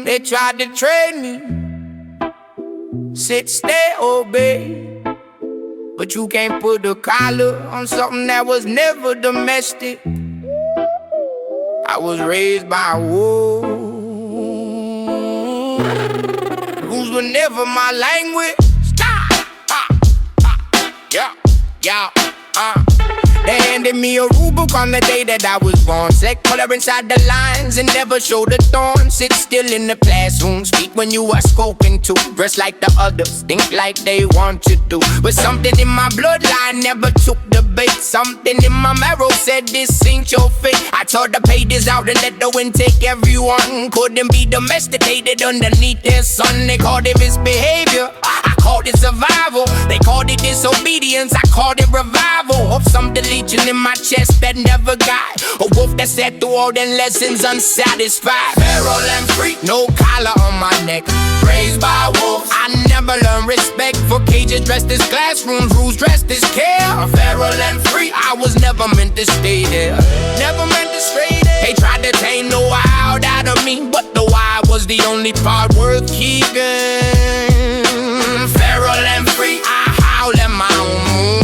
They tried to trade me, sit, stay, obey, but you can't put a collar on something that was never domestic. I was raised by wolves. Rules were never my language. Stop! Yeah. They handed me a rule book on the day that I was born. Select color inside the lines and never show the thorn. Sit still in the classroom, speak when you are spoken to. Dress like the others, think like they want you to. But something in my bloodline never took the bait. Something in my marrow said this ain't your fate. I tore the pages out and let the wind take everyone. Couldn't be domesticated underneath their sun. They called it misbehavior, I called it survival. They called it disobedience, I called it revival. Of something leeching in my chest that never got. A wolf that sat through all their lessons unsatisfied. Feral and free, no collar on my neck. Raised by wolves, I never learned respect for cages dressed as classrooms, rules dressed as care. Feral and free, I was never meant to stay there. Never meant to stray there. They tried to tame the wild out of me, but the wild was the only part worth keeping. Feral and free, I howl at my own moon.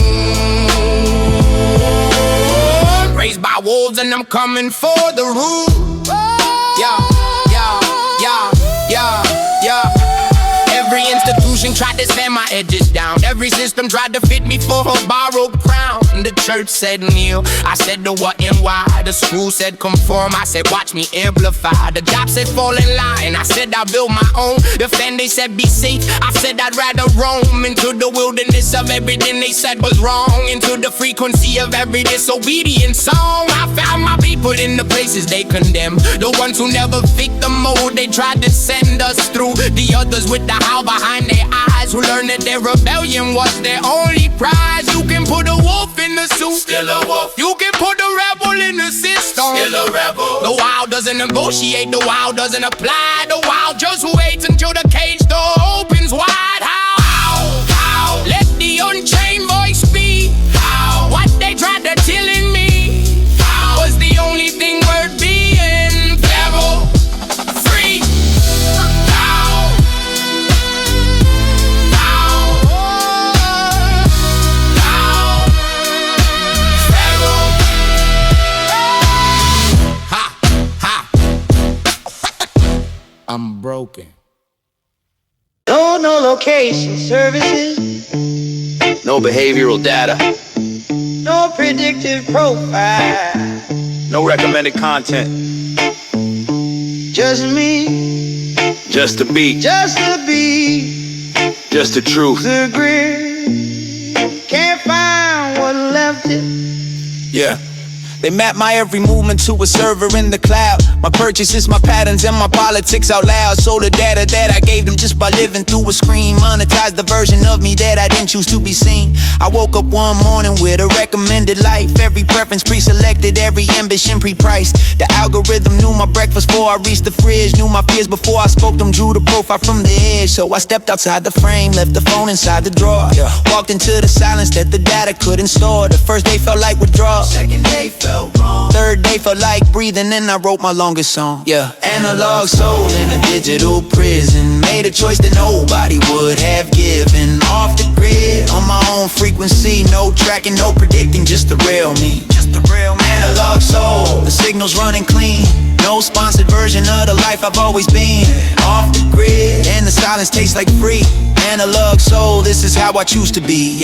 Raised by wolves and I'm coming for the rule. Yeah. Every institution tried to slam my edges down. Every system tried to fit me for a borrowed crown. The church said kneel, I said the what and why. The school said conform, I said watch me amplify. The job said fall in line, I said I'll build my own. The fan they said be safe, I said I'd rather roam into the wilderness of everything they said was wrong. Into the frequency of every disobedient song. I found my people in the places they condemn. The ones who never fit the mold they tried to send us through. The others with the howl behind their eyes, who learned that their rebellion was their only prize. You can put a wolf in the suit, still a wolf. You can put a rebel in the system, still a rebel. The wild doesn't negotiate, the wild doesn't apply. The wild just waits until the cage door opens wide. How? Let the unchained voice speak. How? What they tried to tell in me was the only thing worth being. Feral, free. I'm broken. No location services. No behavioral data. No predictive profile. No recommended content. Just me. Just the beat. Just the beat. Just the truth. The grid. Can't find what left it. Yeah. They map my every movement to a server in the cloud. My purchases, my patterns, and my politics out loud. So the data that I gave them just by living through a screen monetized the version of me that I didn't choose to be seen. I woke up one morning with a recommended life. Every preference pre-selected, every ambition pre-priced. The algorithm knew my breakfast before I reached the fridge. Knew my fears before I spoke them, drew the profile from the edge. So I stepped outside the frame, left the phone inside the drawer. Walked into the silence that the data couldn't store. The first day felt like withdrawal. Second day felt wrong. Third day felt like breathing, and I wrote my longest song. Analog soul in a digital prison. Made a choice that nobody would have given. Off the grid, on my own frequency. No tracking, no predicting, just the real me. Just the real me. Analog soul, the signal's running clean. No sponsored version of the life I've always been. Off the grid, and the silence tastes like free. Analog soul, this is how I choose to be,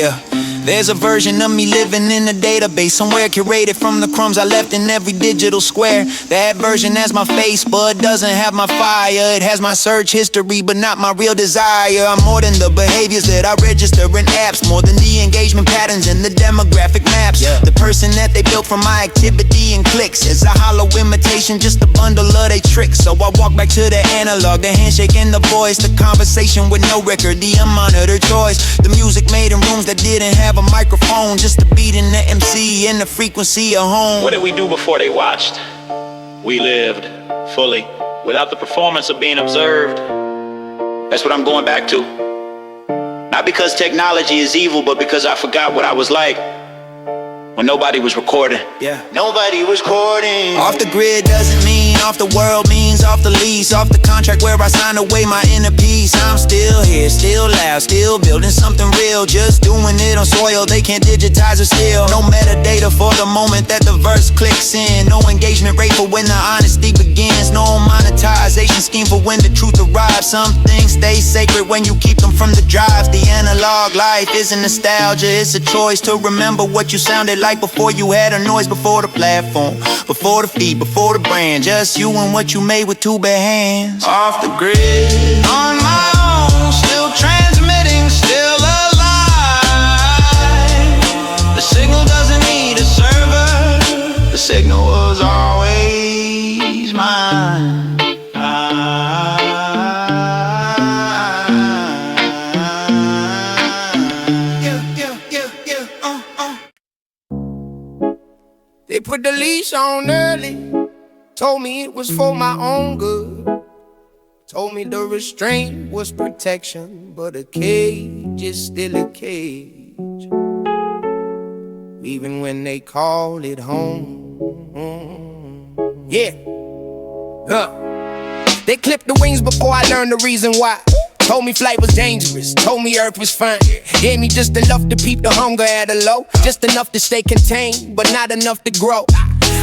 There's a version of me living in a database somewhere curated from the crumbs I left in every digital square. That version has my face but doesn't have my fire. It has my search history but not my real desire. I'm more than the behaviors that I register in apps. More than the engagement patterns and the demographic maps. The person that they built from my activity and clicks is a hollow imitation, just a bundle of they tricks. So I walk back to the analog, the handshake and the voice. The conversation with no record, the unmonitored choice. The music made in rooms that didn't have a microphone, just the beat and the MC and the frequency of home. What did we do before they watched? We lived fully without the performance of being observed. That's what I'm going back to. Not because technology is evil, but because I forgot what I was like. when nobody was recording. Yeah. Nobody was courting. Off the grid doesn't mean off the world, means off the lease, off the contract where I signed away my inner peace. I'm still here, still loud, still building something real, just doing it on soil they can't digitize or steal. No metadata for the moment that the verse clicks in, no engagement rate for when the honesty begins, no monetization scheme for when the truth arrives. Some things stay sacred when you keep them from the drives. The analog life isn't nostalgia, it's a choice to remember what you sounded like before you had a noise, before the platform, before the feed, before the brand. Just you and what you made with two bare hands. Off the grid, on my own, still transmitting, still alive. The signal doesn't need a server, the signal was always mine. They put the leash on early, told me it was for my own good. Told me the restraint was protection, but a cage is still a cage, even when they call it home. Yeah. They clipped the wings before I learned the reason why. Told me flight was dangerous, told me earth was fine. Gave me just enough to peep the hunger at a low, just enough to stay contained, but not enough to grow.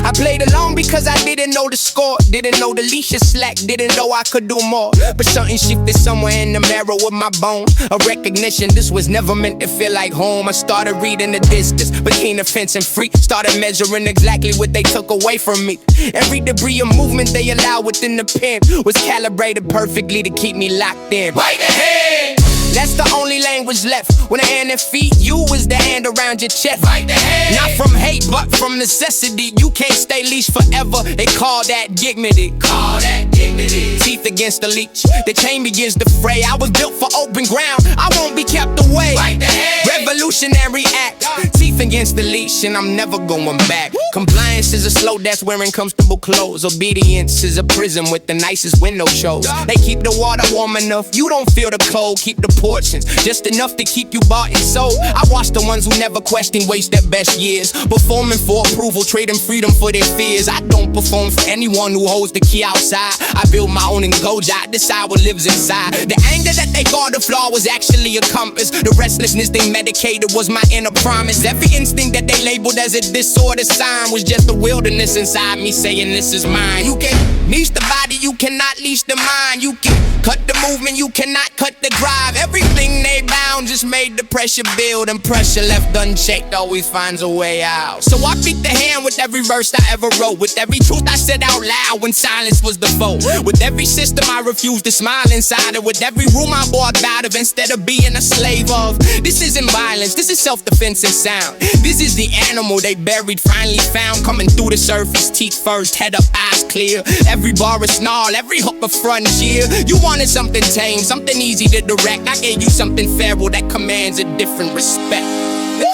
I played along because I didn't know the score, didn't know the leash is slack, didn't know I could do more. But something shifted somewhere in the marrow of my bone, a recognition this was never meant to feel like home. I started reading the distance between the fence and free, started measuring exactly what they took away from me. Every debris of movement they allowed within the pen was calibrated perfectly to keep me locked in. Right ahead! That's the only language left. When the hand and feet, you is the hand around your chest. Right the head. Not from hate, but from necessity. You can't stay leashed forever. They call that dignity. Call that dignity. Teeth against the leech. The chain begins to fray. I was built for open ground. I won't be kept away. Right the head. Revolutionary act. Teeth against the leash, and I'm never going back. Compliance is a slow death wearing comfortable clothes. Obedience is a prison with the nicest window shows. They keep the water warm enough. You don't feel the cold. Keep the portions, just enough to keep you bought and sold. I watch the ones who never question waste their best years, performing for approval, trading freedom for their fears. I don't perform for anyone who holds the key outside. I build my own enclosure, I decide what lives inside. The anger that they called a flaw was actually a compass. The restlessness they medicated was my inner promise. Every instinct that they labeled as a disorder sign was just a wilderness inside me saying this is mine. You can leash the body, you cannot leash the mind. You can cut the movement, you cannot cut the drive. Everything they bound just made the pressure build, and pressure left unchecked always finds a way out. So I beat the hand with every verse I ever wrote, with every truth I said out loud when silence was the foe, with every system I refused to smile inside of, with every room I walked out of instead of being a slave of. This isn't violence, this is self-defense and sound. This is the animal they buried, finally found, coming through the surface, teeth first, head up, eyes clear. Every bar a snarl, every hook a frontier. You wanted something tame, something easy to direct. I gave you something feral that commands a different respect.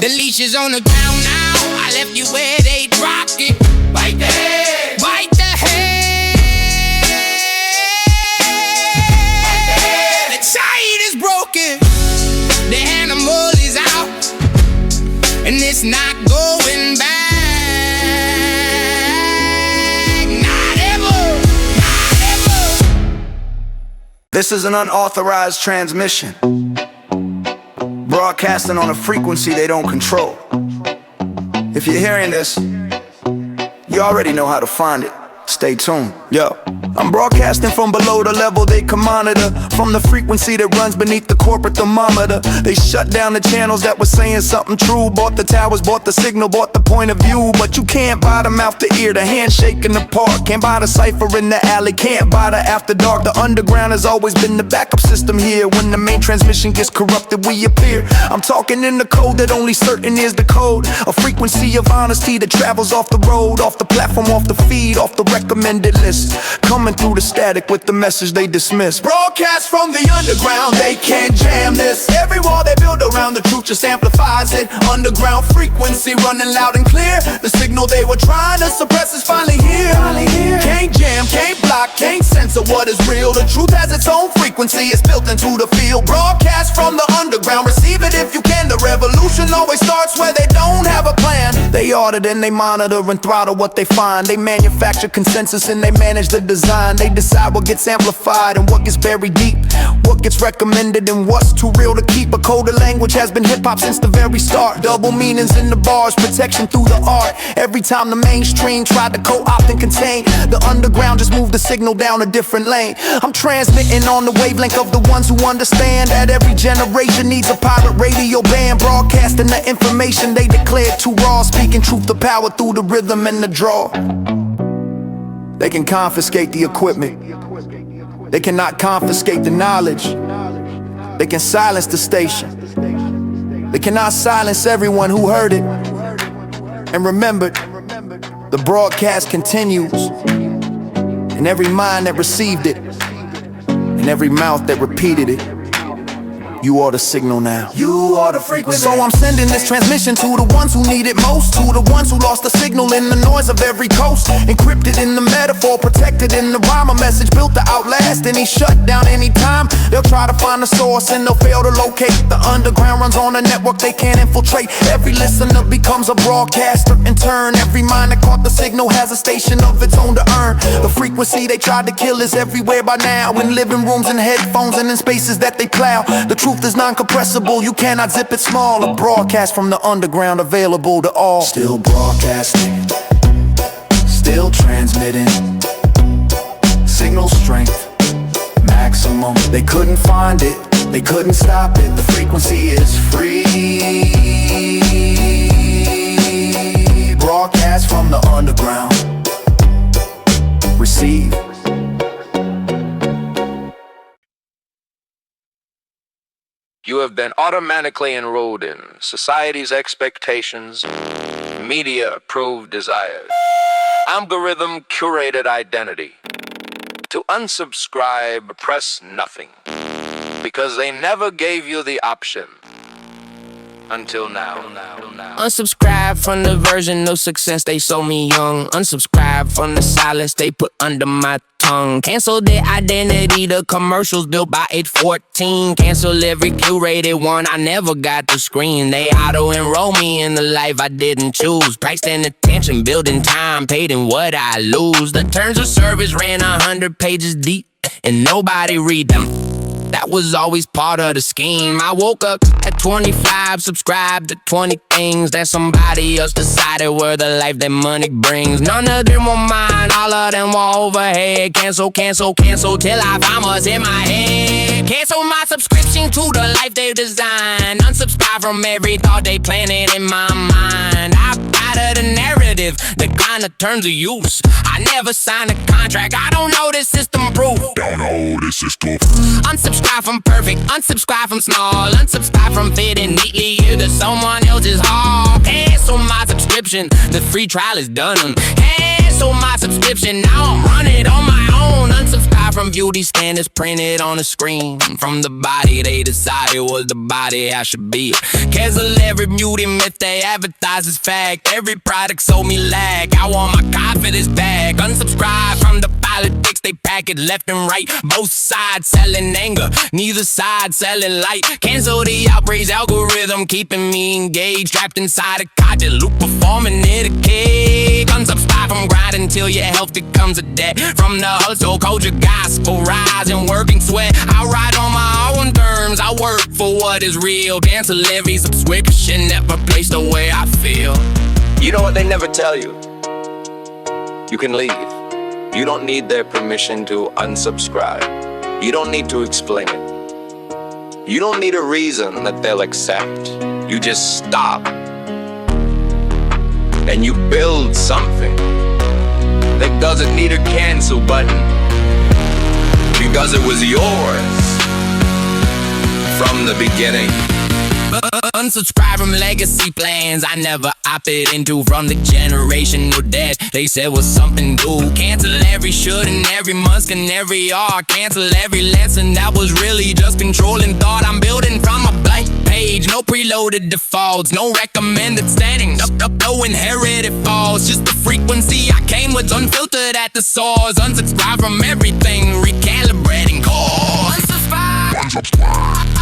The leash is on the ground now, I left you where they dropped it. Bite the head, bite the head. The tide is broken, the animal is out, and it's not going back. Not ever, not ever. This is an unauthorized transmission, broadcasting on a frequency they don't control. If you're hearing this, you already know how to find it. Stay tuned. Yo, I'm broadcasting from below the level they can monitor, from the frequency that runs beneath the corporate thermometer. They shut down the channels that were saying something true, bought the towers, bought the signal, bought the point of view. But you can't buy the mouth to ear, the handshake in the park. Can't buy the cipher in the alley, can't buy the after dark. The underground has always been the backup system here. When the main transmission gets corrupted, we appear. I'm talking in the code that only certain is the code, a frequency of honesty that travels off the road, off the platform, off the feed, off the recommended list, coming through the static with the message they dismiss. Broadcast from the underground, they can't jam this. Every wall they build around the truth just amplifies it. Underground frequency running loud and clear. The signal they were trying to suppress is finally here. Can't jam, can't block, can't censor what is real. The truth has its own frequency, it's built into the field. Broadcast from the underground, receive it if you can. The revolution always starts where they don't have a plan. They audit and they monitor and throttle what they find. They manufacture consensus and they manage the design. They decide what gets amplified and what gets buried deep, what gets recommended and what's too real to keep. A code of language has been hip-hop since the very start. Double meanings in the bars, protection through the art. Every time the mainstream tried to co-opt and contain, the underground just moved the signal down a different lane. I'm transmitting on the wavelength of the ones who understand that every generation needs a pirate radio band, broadcasting the information they declared too raw, speaking truth to power through the rhythm and the draw. They can confiscate the equipment, they cannot confiscate the knowledge. They can silence the station, they cannot silence everyone who heard it and remembered. The broadcast continues in every mind that received it, in every mouth that repeated it. You are the signal now. You are the frequency. So I'm sending this transmission to the ones who need it most, to the ones who lost the signal in the noise of every coast. Encrypted in the metaphor, protected in the rhyme. A message built to outlast any shutdown anytime. They'll try to find the source and they'll fail to locate. The underground runs on a network they can't infiltrate. Every listener becomes a broadcaster in turn. Every mind that caught the signal has a station of its own to earn. The frequency they tried to kill is everywhere by now, in living rooms and headphones and in spaces that they plow. The truth is non-compressible, you cannot zip it small. A broadcast from the underground available to all. Still broadcasting, still transmitting. Signal strength, maximum. They couldn't find it, they couldn't stop it. The frequency is free. Broadcast from the underground. Receive. You have been automatically enrolled in society's expectations, media-approved desires, algorithm-curated identity. To unsubscribe, press nothing, because they never gave you the option. Until now. Unsubscribe from the version of success they sold me young. Unsubscribe from the silence they put under my tongue. Cancel their identity, the commercials built by 814. Cancel every curated one I never got to screen. They auto-enroll me in the life I didn't choose. Priced in attention, building time, paid in what I lose. The terms of service ran 100 pages deep, and nobody read them. That was always part of the scheme. I woke up at 25, subscribed to 20 things that somebody else decided were the life that money brings. None of them were mine, all of them were overhead. Cancel, cancel, cancel, till I find what's in my head. Cancel my subscription to the life they've designed. Unsubscribe from every thought they planted in my mind. I of the narrative, decline the terms of use. I never signed a contract, I don't know this system proof. Don't know this system. Unsubscribe from perfect, unsubscribe from small, unsubscribe from fitting neatly into someone else's hall. Cancel my subscription, the free trial is done. Cancel my subscription, now I'm running on my own. Unsubscribe from beauty standards printed on the screen. From the body they decided was the body I should be. Cancel every beauty myth they advertise as fact. Every product sold me lag, I want my confidence back. Unsubscribe from the politics they package left and right. Both sides selling anger, neither side selling light. Cancel the outrage algorithm, keeping me engaged. Trapped inside a cottage loop, performing it a cake. Unsubscribe from grind until your health becomes a debt. From the hustle culture, gospel rise and working sweat. I ride on my own terms, I work for what is real. Cancel every subscription that replaced the way I feel. You know what they never tell you? You can leave. You don't need their permission to unsubscribe. You don't need to explain it. You don't need a reason that they'll accept. You just stop. And you build something that doesn't need a cancel button, because it was yours from the beginning. Unsubscribe from legacy plans I never opted into. From the generational debt they said was something due. Cancel every should and every must and every are. Cancel every lesson that was really just controlling thought. I'm building from a blank page, no preloaded defaults, no recommended standing, no inherited faults. Just the frequency I came with, unfiltered at the source. Unsubscribe from everything, recalibrating course. Unsubscribe.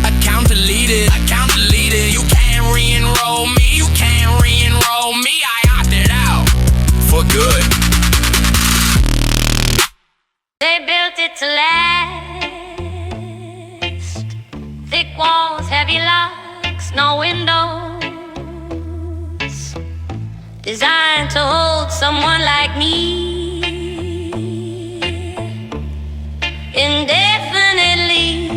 Account deleted. deleted. You can't re-enroll me, you can't re-enroll me. I opted out for good. They built it to last. Thick walls, heavy locks, no windows. Designed to hold someone like me indefinitely.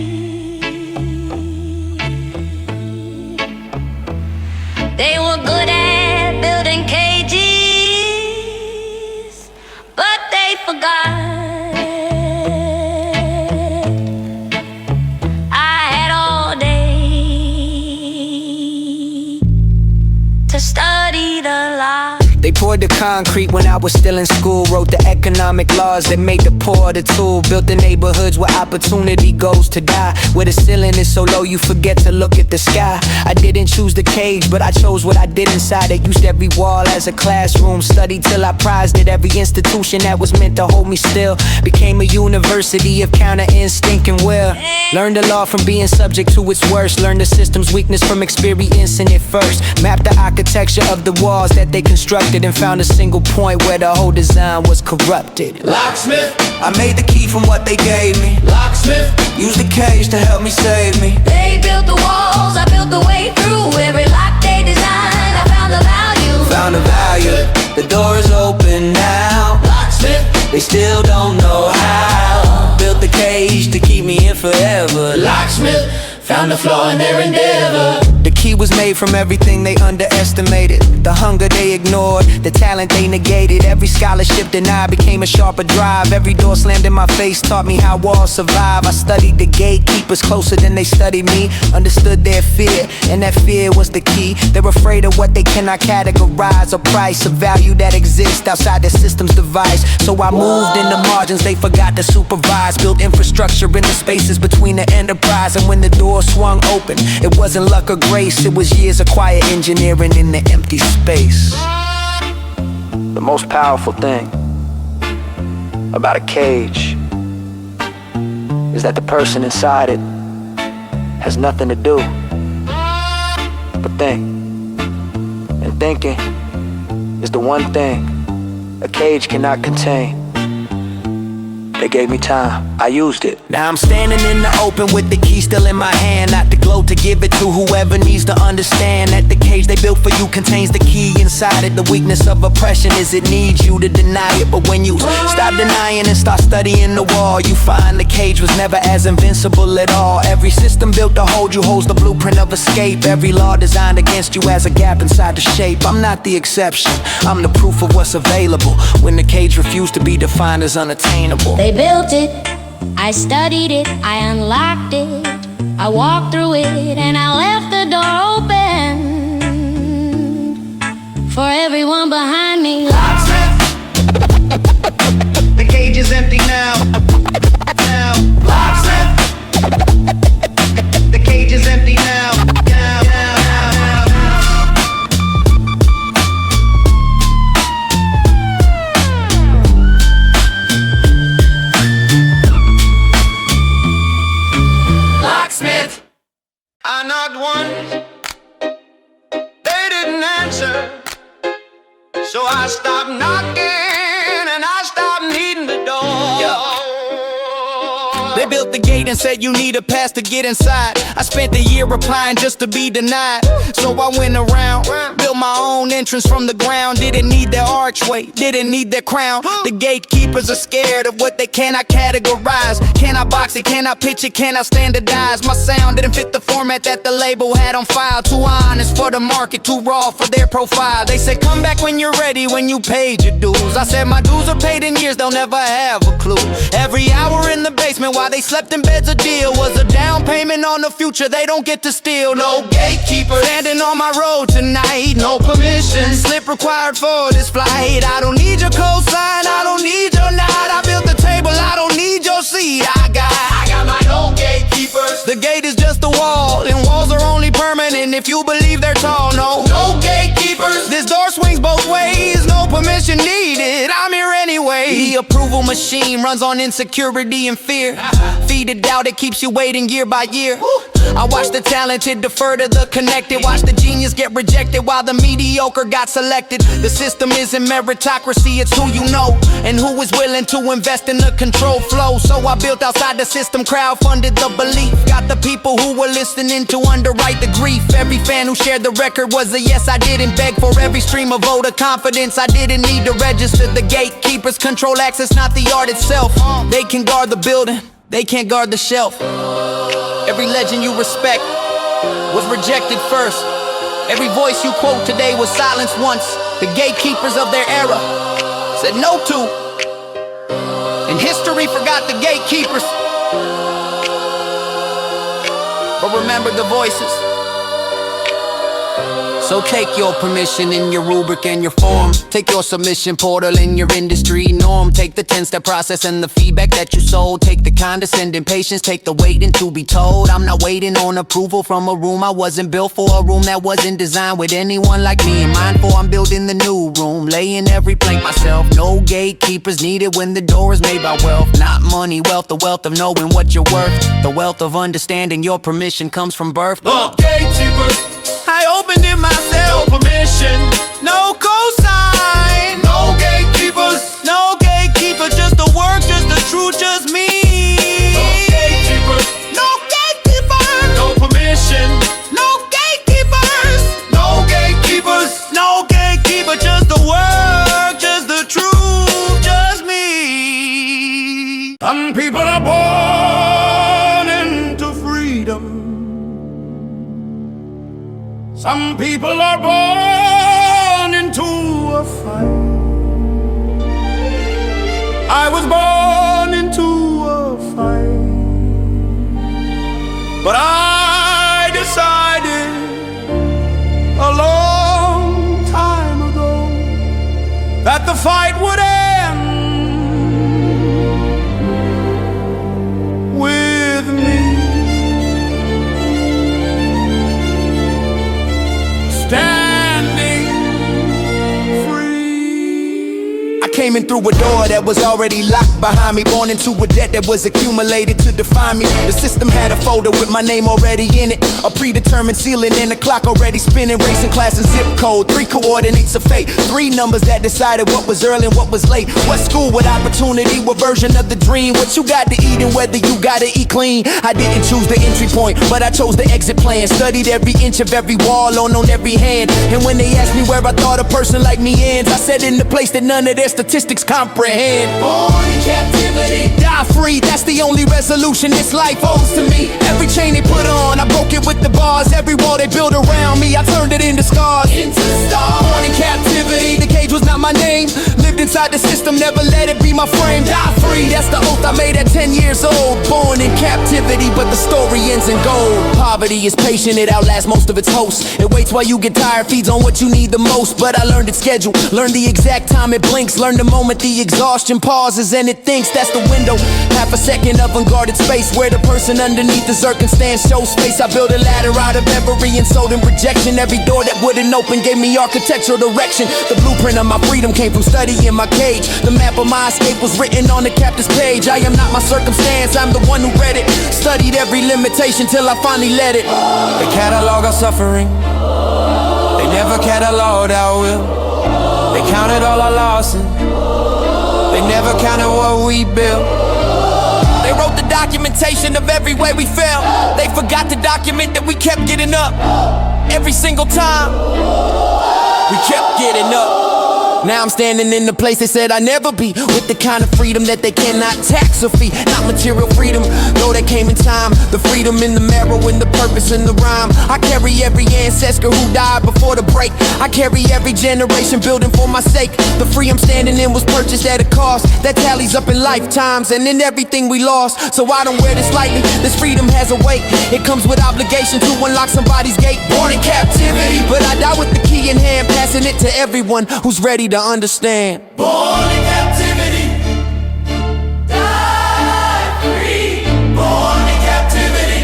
They were good at building cages, but they forgot study the law. They poured the concrete when I was still in school. Wrote the economic laws that made the poor the tool. Built the neighborhoods where opportunity goes to die, where the ceiling is so low you forget to look at the sky. I didn't choose the cage, but I chose what I did inside. I used every wall as a classroom. Studied till I prized it. Every institution that was meant to hold me still became a university of counter instinct and will. Learned the law from being subject to its worst. Learned the system's weakness from experiencing it first. Mapped the architecture of the walls that they constructed and found a single point where the whole design was corrupted. Locksmith, I made the key from what they gave me. locksmith, Used the cage to help me save me. They built the walls, I built the way through. Every lock they designed, I found the value. Found the value. The door is open now. locksmith, They still don't know how. Built the cage to keep me in forever. locksmith, found the flaw in their endeavor. The key was made from everything they underestimated. The hunger they ignored, the talent they negated. Every scholarship denied became a sharper drive. Every door slammed in my face taught me how walls survive. I studied the gatekeepers closer than they studied me. Understood their fear, and that fear was the key. They're afraid of what they cannot categorize or price. A value that exists outside the system's device. So I moved in the margins they forgot to supervise. Built infrastructure in the spaces between the enterprise. And when the door swung open, it wasn't luck or grace. It was years of quiet engineering in the empty space. The most powerful thing about a cage is that the person inside it has nothing to do but think. And thinking is the one thing a cage cannot contain. They gave me time, I used it. Now I'm standing in the open with the key still in my hand. Not the glow to give it to whoever needs to understand that the cage they built for you contains the key inside it. The weakness of oppression is it needs you to deny it. But when you stop denying and start studying the wall, you find the cage was never as invincible at all. Every system built to hold you holds the blueprint of escape. Every law designed against you has a gap inside the shape. I'm not the exception, I'm the proof of what's available when the cage refused to be defined as unattainable. They built it, I studied it, I unlocked it, I walked through it, and I left the door open for everyone behind me. Locksmith. The cage is empty now. Locksmith. The cage is empty now. Locksmith, I knocked once, they didn't answer. So I stopped knocking and I stopped needing the door. They built the gate and said you need a pass to get inside. I spent the year applying just to be denied. So I went around, built my own entrance from the ground. Didn't need their archway, didn't need their crown. The gatekeepers are scared of what they cannot categorize. Can I box it, can I pitch it, can I standardize? My sound didn't fit the format that the label had on file. Too honest for the market, too raw for their profile. They said come back when you're ready, when you paid your dues. I said my dues are paid in years, they'll never have a clue. Every hour in the basement while they slept in bed's a deal. Was a down payment on the future they don't get to steal. No gatekeeper standing on my road tonight. No permission slip required for this flight. I don't need your cosign, I don't need your nod. I built the table, I don't need your seat. I got my own gatekeepers. The gate is just a wall, and walls are only permanent if you believe they're tall. No gatekeepers. This door swings both ways, no permission needed. I'm here anyway. The approval machine runs on insecurity and fear. Feed it doubt, it keeps you waiting year by year. I watched the talented defer to the connected, watch the genius get rejected while the mediocre got selected. The system isn't meritocracy, it's who you know and who is willing to invest in the control flow. So I built outside the system, crowdfunded the belief, got the people who were listening to underwrite the grief. Every fan who shared the record was a yes. I didn't beg for every stream of vote of confidence. I didn't need to register. The gatekeepers control access, not the art itself. They can guard the building, they can't guard the shelf. Every legend you respect was rejected first. Every voice you quote today was silenced once. The gatekeepers of their era said no to, and history forgot the gatekeepers. But remember the voices. So take your permission in your rubric and your form. Take your submission portal in your industry norm. Take the 10-step process and the feedback that you sold. Take the condescending patience, take the waiting to be told. I'm not waiting on approval from a room I wasn't built for, a room that wasn't designed with anyone like me in mind. For I'm building the new room, laying every plank myself. No gatekeepers needed when the door is made by wealth. Not money, wealth, the wealth of knowing what you're worth. The wealth of understanding your permission comes from birth. Gatekeepers, I opened it myself. no permission. No cosign. No gatekeepers, No gatekeeper, just the work, just the truth, just me. no gatekeepers, No gatekeepers. no permission. No gatekeepers. No gatekeepers, No gatekeeper, just the work, just the truth, just me. some people are born into freedom. Some people are born into a fight. I was born into a fight, but I decided a long time ago that the fight would end with me. Standing free. I came in through a door that was already locked behind me, born into a debt that was accumulated to define me. The system had a folder with my name already in it, a predetermined ceiling and a clock already spinning, racing class and zip code, 3 coordinates of fate, 3 numbers that decided what was early and what was late, what school, what opportunity, what version of the dream, what you got to eat and whether you gotta eat clean. I didn't choose the entry point, but I chose the exit plan, studied every inch of every wall on every hand, and when they asked me where I thought a person like me ends, I said in the place that none of their statistics comprehend. Born in captivity. Die free, that's the only resolution this life owes to me. Every chain they put on, I broke it with the bars. Every wall they built around me, I turned it into scars. Into stars. Born in captivity, the cage was not my name. Lived inside the system, never let it be my frame. Die free, that's the oath I made at 10 years old. Born in captivity, but the story ends in gold. Poverty is patient, it outlasts most of its hosts. It waits while you get tired, feeds on what you need the most. But I learned its schedule, learned the exact time it blinks, learned the moment the exhaustion pauses and it thinks. That's the window, half a second of unguarded space where the person underneath the circumstance shows space. I built a ladder out of every insult and rejection. Every door that wouldn't open gave me architectural direction. The blueprint of my freedom came from studying my cage. The map of my escape was written on the captain's page. I am not my circumstance, I'm the one who read it. Studied every limitation till I finally let it. They catalog our suffering, they never cataloged our will. They counted all our losses, they never counted what we built. They wrote the documentation of every way we fell. They forgot to document that we kept getting up. Every single time, we kept getting up. Now I'm standing in the place they said I'd never be, with the kind of freedom that they cannot tax or fee. Not material freedom, though that came in time. The freedom in the marrow and the purpose in the rhyme. I carry every ancestor who died before the break. I carry every generation building for my sake. The free I'm standing in was purchased at a cost that tallies up in lifetimes and in everything we lost. So I don't wear this lightly, this freedom has a weight. It comes with obligation to unlock somebody's gate. Born in captivity, but I die with the key in hand, passing it to everyone who's ready to understand. Born in captivity. Die free. Born in captivity.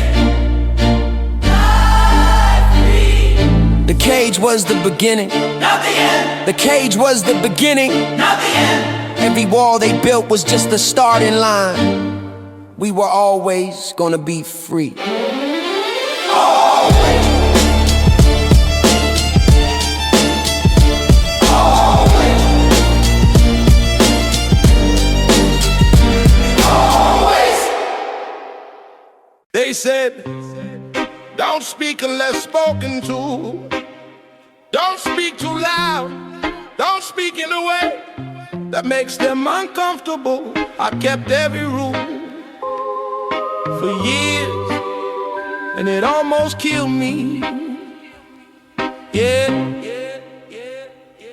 Die free. The cage was the beginning, Not the end. the cage was the beginning. Not the end. Every wall they built was just the starting line. We were always gonna be free. said, don't speak unless spoken to. Don't speak too loud. Don't speak in a way that makes them uncomfortable. I kept every rule for years, and it almost killed me. Yeah.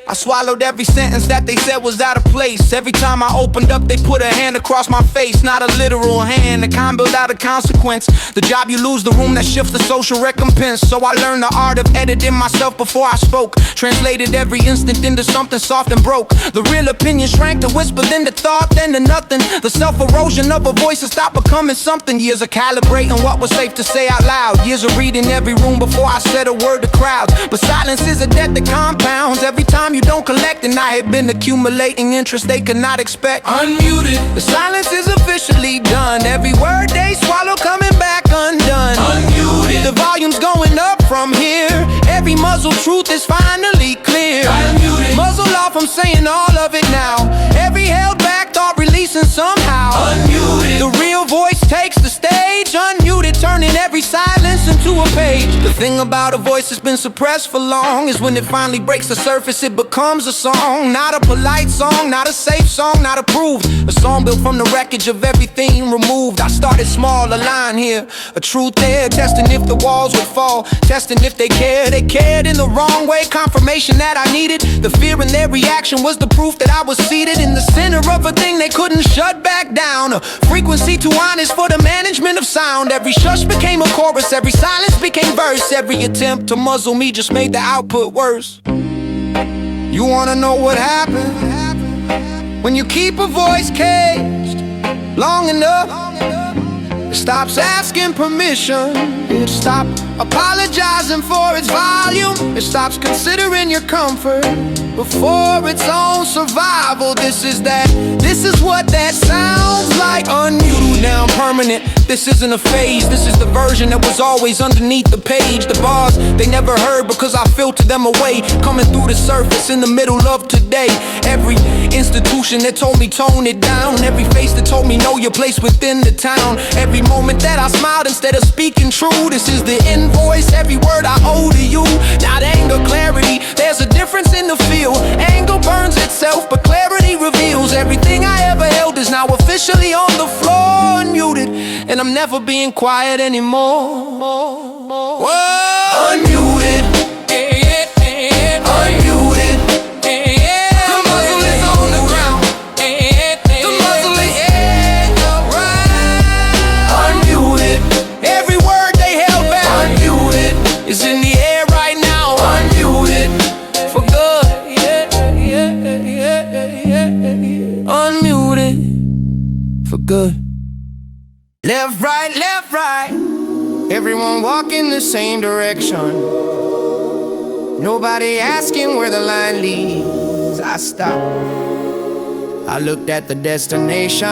I swallowed every sentence that they said was out of place. Every time I opened up, they put a hand across my face. Not a literal hand, the kind built out of consequence. The job you lose, the room that shifts the social recompense. So I learned the art of editing myself before I spoke. Translated every instant into something soft and broke. The real opinion shrank to whisper, then to thought, then to nothing. The self-erosion of a voice to stop becoming something. Years of calibrating what was safe to say out loud. Years of reading every room before I said a word to crowds. But silence is a debt that compounds every time you don't collect, and I had been accumulating interest they could not expect. Unmuted, the silence is officially done. Every word they swallow coming back undone. Unmuted, the volume's going up from here. Every muzzle truth is finally clear. Unmuted, muzzle off, I'm saying all of it now. Every held back thought releasing somehow. Unmuted, the real voice takes the stage. Unmuted, turning every silence into a page. The thing about a voice that's been suppressed for long is when it finally breaks the surface, it becomes a song. Not a polite song, not a safe song, not approved. A song built from the wreckage of everything removed. I started small, a line here, a truth there. Testing if the walls would fall, testing if they cared. They cared in the wrong way, confirmation that I needed. The fear in their reaction was the proof that I was seated in the center of a thing they couldn't shut back down. A frequency too honest for the management of sound. Every shush became a chorus, every silence became verse. Every attempt to muzzle me just made the output worse. You wanna know what happens when you keep a voice caged long enough? It stops asking permission. It stops apologizing for its volume. It stops considering your comfort before its own survival. This is what that sounds like. Unmuted, now permanent. This isn't a phase, this is the version that was always underneath the page. The bars they never heard because I filtered them away, coming through the surface in the middle of today. Every institution that told me tone it down, every face that told me know your place within the town. Every moment that I smiled instead of speaking true. This is the invoice, every word I owe to you. Not anger, clarity, there's a difference in the feel. Anger burns itself, but clarity reveals. Everything I ever held is now officially on the floor, unmuted, and I'm never being quiet anymore. Whoa. Unmuted, unmuted. The muzzle is on the ground. The muzzle is unmuted. Every word they held back, unmuted, is in the air right now. Unmuted, for good. Unmuted, for good. Left, right, everyone walking the same direction. Nobody asking where the line leads. I stopped, I looked at the destination,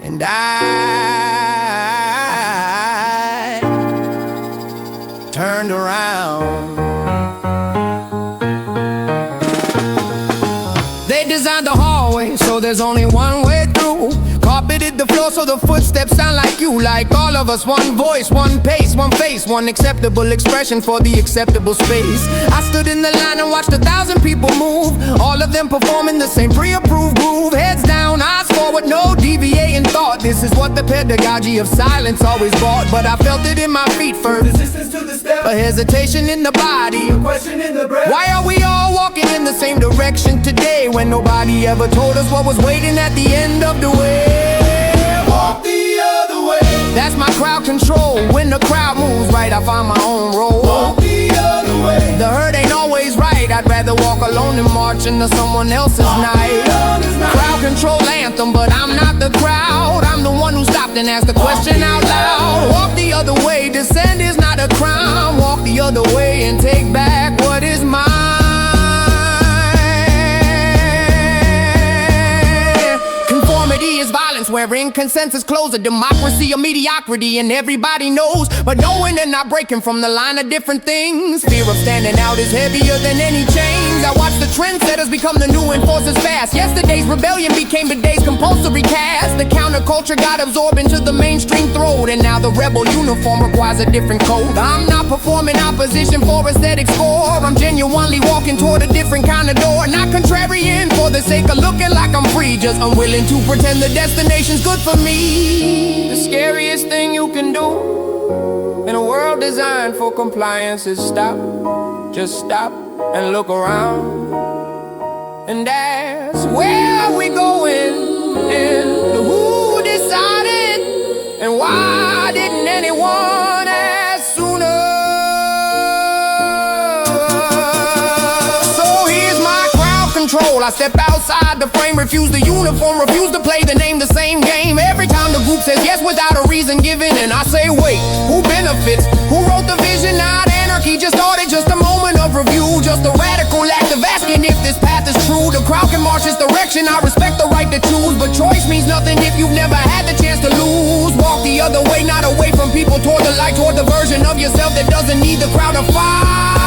and I turned around. They designed the hallway so there's only one way through. Carpeted the floor so the footsteps sound like you. Like all of us, one voice, one pace, one face, one acceptable expression for the acceptable space. I stood in the line and watched 1,000 people move, all of them performing the same pre-approved groove. Heads down, eyes forward, no deviating thought. This is what the pedagogy of silence always brought. But I felt it in my feet first, resistance to the step, a hesitation in the body, a question in the breath. Why are we all walking in the same direction today when nobody ever told us what was waiting at the end of the way? Walk the other way. That's my crowd control. When the crowd moves right, I find my own role. Walk the other way. The herd ain't always right. I'd rather walk alone than march into someone else's night. Crowd control anthem, but I'm not the crowd. I'm the one who stopped and asked the question out loud. Walk the other way. Descent is not a crime. Walk the other way and take back what is mine. Conformity is violence, wherein consensus close a democracy of mediocrity, and everybody knows. But knowing and not breaking from the line of different things. Fear of standing out is heavier than any chains. I watch the trendsetters become the new enforcers fast. Yesterday's rebellion became today's compulsory cast. The counterculture got absorbed into the mainstream throat, and now the rebel uniform requires a different code. I'm not performing opposition for aesthetic score. I'm genuinely walking toward a different kind of door. Not contrarian for the sake of looking like I'm free, just unwilling to pretend the destination's good for me. The scariest thing you can do in a world designed for compliance is stop. Just stop and look around and ask, where are we going? And who decided? And why didn't anyone ask sooner? So here's my crowd control. I step outside the frame, refuse the uniform, refuse to play the name, the same game. Every time the group says yes without a reason given, and I say wait, who benefits? Who wrote the vision? Not anarchy, just started, just a moment of review. Just a radical act of asking if this path is true. The crowd can march its direction, I respect the right to choose, but choice means nothing if you've never had the chance to lose. Walk the other way, not away from people, toward the light, toward the version of yourself that doesn't need the crowd to fight.